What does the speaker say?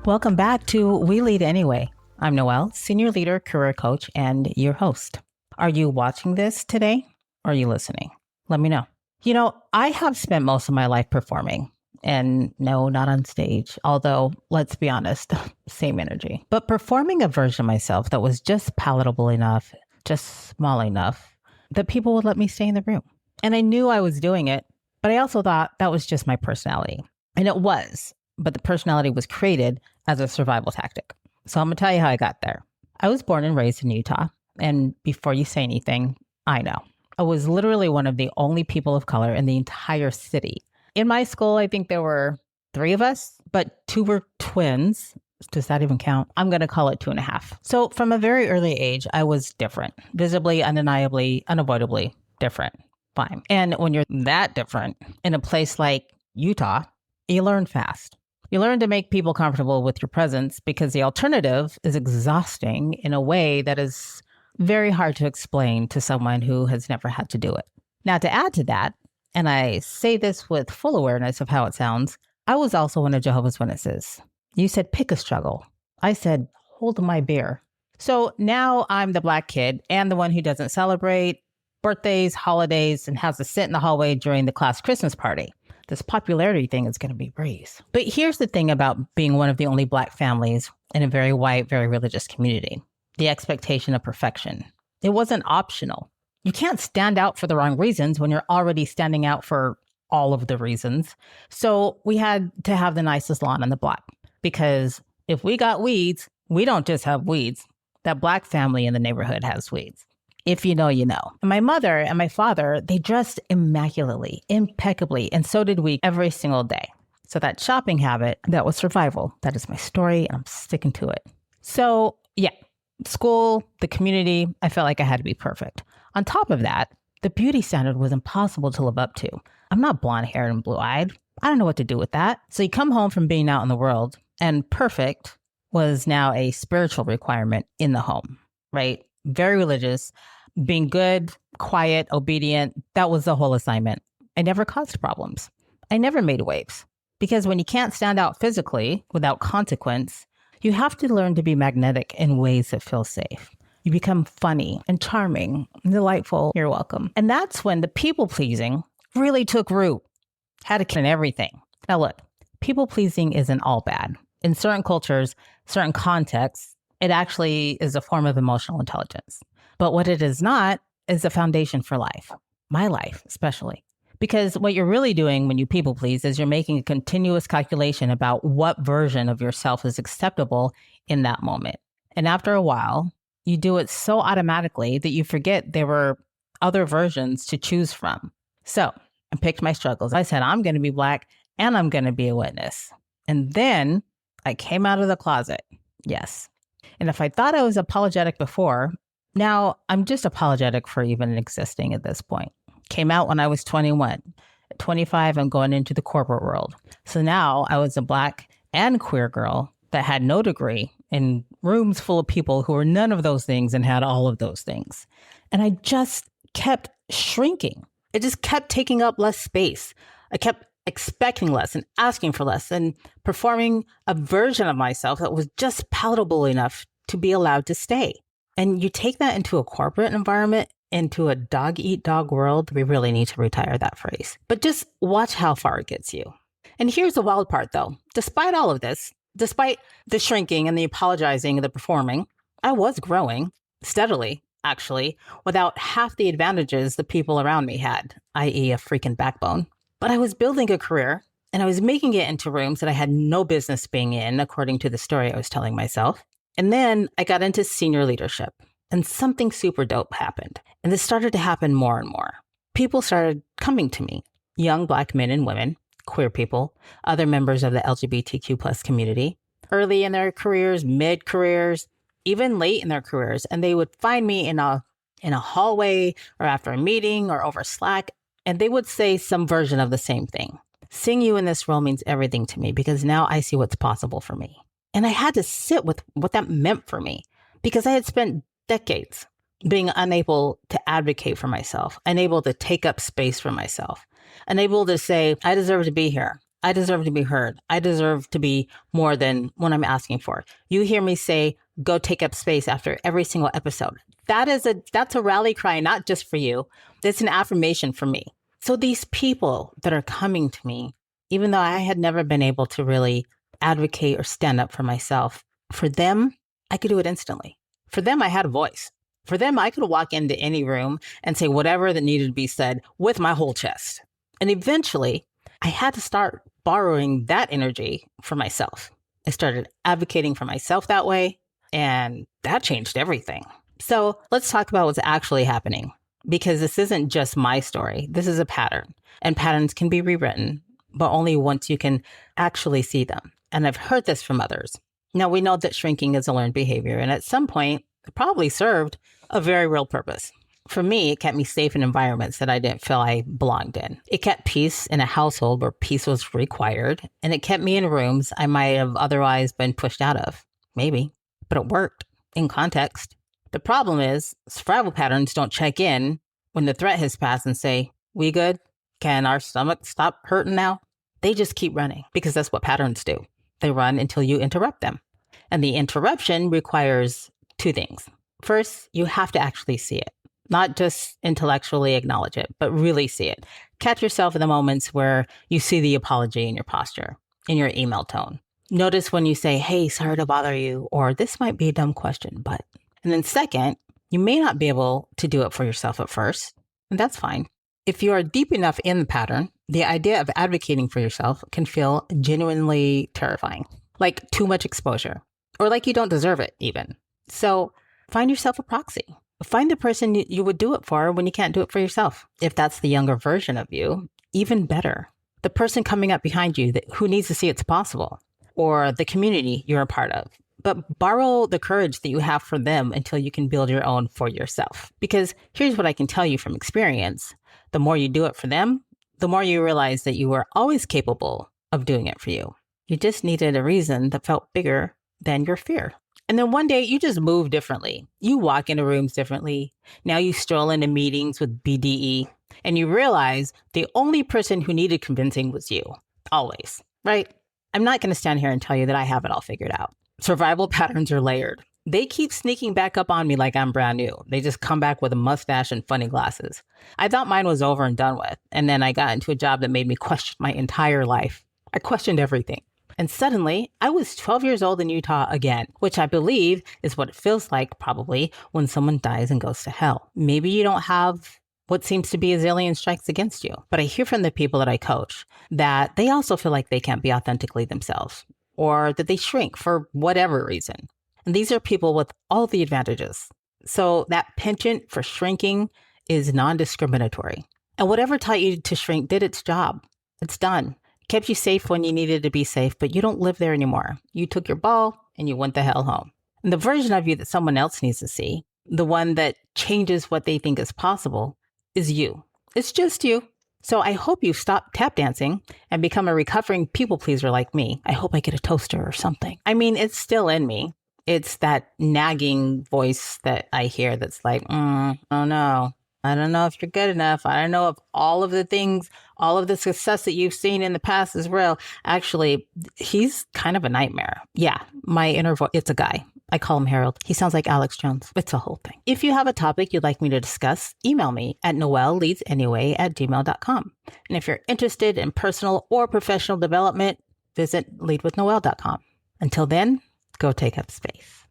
Welcome back to We Lead Anyway. I'm Noelle, Senior Leader, Career Coach, and your host. Are you watching this today? Or are you listening? Let me know. I have spent most of my life performing. And no, not on stage. Although, let's be honest, same energy. But performing a version of myself that was just palatable enough, just small enough, that people would let me stay in the room. And I knew I was doing it, but I also thought that was just my personality. And it was. But the personality was created as a survival tactic. So I'm going to tell you how I got there. I was born and raised in Utah. And before you say anything, I know. I was literally one of the only people of color in the entire city. In my school, I think there were 3 of us, but 2 were twins. Does that even count? I'm going to call it 2.5. So from a very early age, I was different, visibly, undeniably, unavoidably different. Fine. And when you're that different in a place like Utah, you learn fast. You learn to make people comfortable with your presence because the alternative is exhausting in a way that is very hard to explain to someone who has never had to do it. Now, to add to that, and I say this with full awareness of how it sounds, I was also one of Jehovah's Witnesses. You said, pick a struggle. I said, hold my beer. So now I'm the Black kid and the one who doesn't celebrate birthdays, holidays, and has to sit in the hallway during the class Christmas party. This popularity thing is going to be breeze. But here's the thing about being one of the only Black families in a very white, very religious community. The expectation of perfection. It wasn't optional. You can't stand out for the wrong reasons when you're already standing out for all of the reasons. So we had to have the nicest lawn on the block because if we got weeds, we don't just have weeds. That Black family in the neighborhood has weeds. If you know, you know. And my mother and my father, they dressed immaculately, impeccably, and so did we every single day. So that shopping habit, that was survival. That is my story, and I'm sticking to it. So yeah, school, the community, I felt like I had to be perfect. On top of that, the beauty standard was impossible to live up to. I'm not blonde-haired and blue-eyed. I don't know what to do with that. So you come home from being out in the world, and perfect was now a spiritual requirement in the home, right? Very religious, being good, quiet, obedient. That was the whole assignment. I never caused problems. I never made waves. Because when you can't stand out physically without consequence, you have to learn to be magnetic in ways that feel safe. You become funny and charming and delightful. You're welcome. And that's when the people pleasing really took root. Had to kill everything. Now look, people pleasing isn't all bad. In certain cultures, certain contexts, it actually is a form of emotional intelligence. But what it is not is a foundation for life. My life, especially. Because what you're really doing when you people please is you're making a continuous calculation about what version of yourself is acceptable in that moment. And after a while, you do it so automatically that you forget there were other versions to choose from. So I picked my struggles. I said, I'm going to be Black and I'm going to be a witness. And then I came out of the closet. Yes. And if I thought I was apologetic before, now I'm just apologetic for even existing at this point. Came out when I was 21. At 25, I'm going into the corporate world. So now I was a Black and queer girl that had no degree in rooms full of people who were none of those things and had all of those things. And I just kept shrinking. It just kept taking up less space. I kept expecting less and asking for less and performing a version of myself that was just palatable enough to be allowed to stay. And you take that into a corporate environment, into a dog-eat-dog world, we really need to retire that phrase. But just watch how far it gets you. And here's the wild part, though. Despite all of this, despite the shrinking and the apologizing and the performing, I was growing steadily, actually, without half the advantages the people around me had, i.e. a freaking backbone. But I was building a career, and I was making it into rooms that I had no business being in, according to the story I was telling myself. And then I got into senior leadership, and something super dope happened. And this started to happen more and more. People started coming to me, young Black men and women, queer people, other members of the LGBTQ plus community, early in their careers, mid-careers, even late in their careers. And they would find me in a hallway or after a meeting or over Slack, and they would say some version of the same thing. Seeing you in this role means everything to me because now I see what's possible for me. And I had to sit with what that meant for me because I had spent decades being unable to advocate for myself, unable to take up space for myself, unable to say, I deserve to be here. I deserve to be heard. I deserve to be more than what I'm asking for. You hear me say, go take up space after every single episode. That's a rally cry, not just for you. It's an affirmation for me. So these people that are coming to me, even though I had never been able to really advocate or stand up for myself, for them, I could do it instantly. For them, I had a voice. For them, I could walk into any room and say whatever that needed to be said with my whole chest. And eventually, I had to start borrowing that energy for myself. I started advocating for myself that way, and that changed everything. So let's talk about what's actually happening, because this isn't just my story. This is a pattern, and patterns can be rewritten, but only once you can actually see them. And I've heard this from others. Now, we know that shrinking is a learned behavior, and at some point, it probably served a very real purpose. For me, it kept me safe in environments that I didn't feel I belonged in. It kept peace in a household where peace was required, and it kept me in rooms I might have otherwise been pushed out of. Maybe, but it worked in context. The problem is, survival patterns don't check in when the threat has passed and say, we good? Can our stomach stop hurting now? They just keep running because that's what patterns do. They run until you interrupt them. And the interruption requires two things. First, you have to actually see it. Not just intellectually acknowledge it, but really see it. Catch yourself in the moments where you see the apology in your posture, in your email tone. Notice when you say, hey, sorry to bother you, or this might be a dumb question, but. And then second, you may not be able to do it for yourself at first, and that's fine. If you are deep enough in the pattern, the idea of advocating for yourself can feel genuinely terrifying, like too much exposure, or like you don't deserve it even. So find yourself a proxy. Find the person you would do it for when you can't do it for yourself. If that's the younger version of you, even better. The person coming up behind you who needs to see it's possible, or the community you're a part of. But borrow the courage that you have for them until you can build your own for yourself. Because here's what I can tell you from experience. The more you do it for them, the more you realize that you were always capable of doing it for you. You just needed a reason that felt bigger than your fear. And then one day you just move differently. You walk into rooms differently. Now you stroll into meetings with BDE and you realize the only person who needed convincing was you. Always, right? I'm not going to stand here and tell you that I have it all figured out. Survival patterns are layered. They keep sneaking back up on me like I'm brand new. They just come back with a mustache and funny glasses. I thought mine was over and done with. And then I got into a job that made me question my entire life. I questioned everything. And suddenly, I was 12 years old in Utah again, which I believe is what it feels like probably when someone dies and goes to hell. Maybe you don't have what seems to be a zillion strikes against you. But I hear from the people that I coach that they also feel like they can't be authentically themselves, or that they shrink for whatever reason. And these are people with all the advantages. So that penchant for shrinking is non-discriminatory. And whatever taught you to shrink did its job. It's done. Kept you safe when you needed to be safe, but you don't live there anymore. You took your ball and you went the hell home. And the version of you that someone else needs to see, the one that changes what they think is possible, is you. It's just you. So I hope you stop tap dancing and become a recovering people pleaser like me. I hope I get a toaster or something. I mean, it's still in me. It's that nagging voice that I hear that's like, oh no, I don't know if you're good enough. I don't know if all of the things, all of the success that you've seen in the past is real. Actually, he's kind of a nightmare. Yeah, my inner voice, it's a guy. I call him Harold. He sounds like Alex Jones. It's a whole thing. If you have a topic you'd like me to discuss, email me at noelleleadsanyway@gmail.com. And if you're interested in personal or professional development, visit leadwithnoelle.com. Until then, go take up space.